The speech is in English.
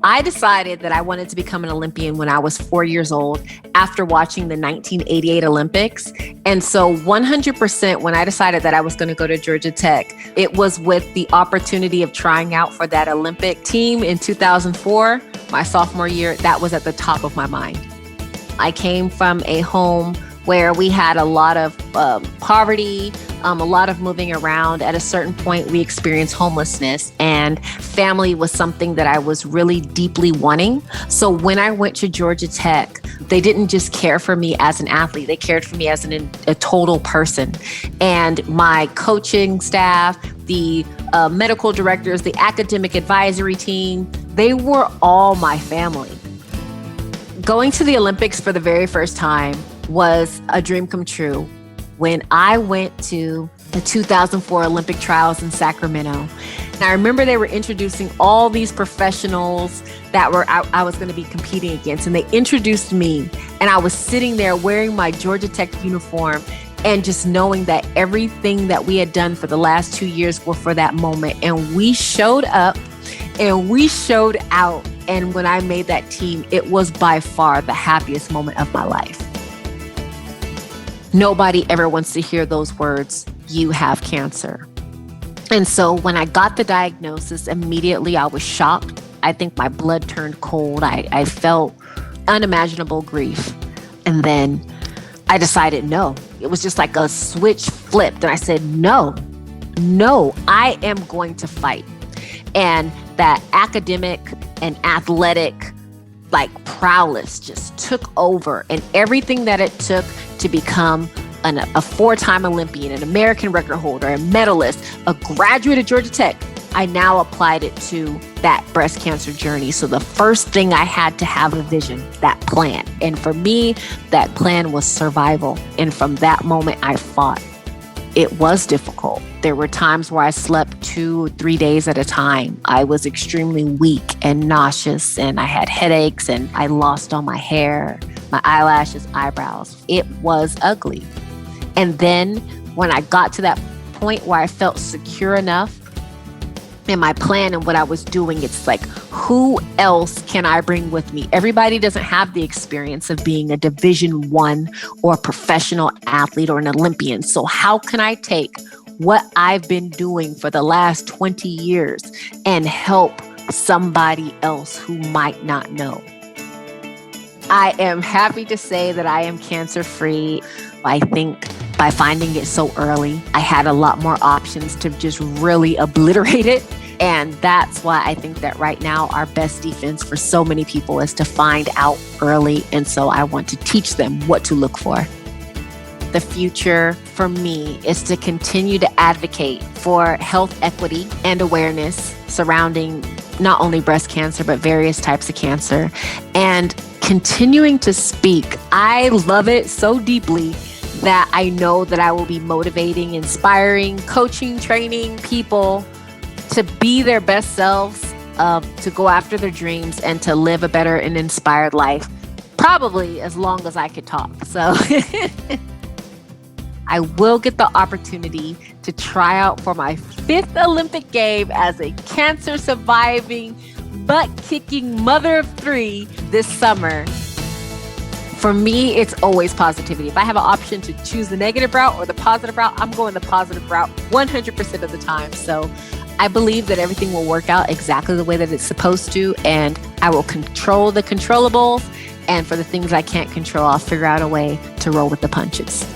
I decided that I wanted to become an Olympian when I was 4 years old after watching the 1988 Olympics. And so 100% when I decided that I was going to go to Georgia Tech, it was with the opportunity of trying out for that Olympic team in 2004, my sophomore year. That was at the top of my mind. I came from a home where we had a lot of poverty, a lot of moving around. At a certain point, we experienced homelessness, and family was something that I was really deeply wanting. So when I went to Georgia Tech, they didn't just care for me as an athlete. They cared for me as a total person. And my coaching staff, the medical directors, the academic advisory team, they were all my family. Going to the Olympics for the very first time was a dream come true. When I went to the 2004 Olympic trials in Sacramento, and I remember they were introducing all these professionals that I was going to be competing against, and they introduced me, and I was sitting there wearing my Georgia Tech uniform and just knowing that everything that we had done for the last 2 years were for that moment. And we showed up and we showed out. And when I made that team, it was by far the happiest moment of my life. Nobody ever wants to hear those words, "You have cancer." And so when I got the diagnosis, immediately I was shocked. I think my blood turned cold. I felt unimaginable grief. And then I decided no. It was just like a switch flipped. And I said, no, I am going to fight. And that academic and athletic prowess just took over, and everything that it took to become a four-time Olympian, an American record holder, a medalist, a graduate of Georgia Tech, I now applied it to that breast cancer journey. So the first thing I had to have a vision, that plan. And for me, that plan was survival. And from that moment, I fought. It was difficult. There were times where I slept 2 or 3 days at a time. I was extremely weak and nauseous, and I had headaches, and I lost all my hair, my eyelashes, eyebrows. It was ugly. And then when I got to that point where I felt secure enough in my plan and what I was doing, it's like, who else can I bring with me? Everybody doesn't have the experience of being a Division I or a professional athlete or an Olympian. So how can I take what I've been doing for the last 20 years and help somebody else who might not know? I am happy to say that I am cancer-free. I think by finding it so early, I had a lot more options to just really obliterate it. And that's why I think that right now our best defense for so many people is to find out early. And so I want to teach them what to look for. The future for me is to continue to advocate for health equity and awareness surrounding not only breast cancer, but various types of cancer, and continuing to speak. I love it so deeply that I know that I will be motivating, inspiring, coaching, training people to be their best selves, to go after their dreams and to live a better and inspired life, probably as long as I could talk. So I will get the opportunity to try out for my 5th Olympic game as a cancer surviving, butt-kicking mother of 3 this summer. For me, it's always positivity. If I have an option to choose the negative route or the positive route, I'm going the positive route 100% of the time. So I believe that everything will work out exactly the way that it's supposed to, and I will control the controllables. And for the things I can't control, I'll figure out a way to roll with the punches.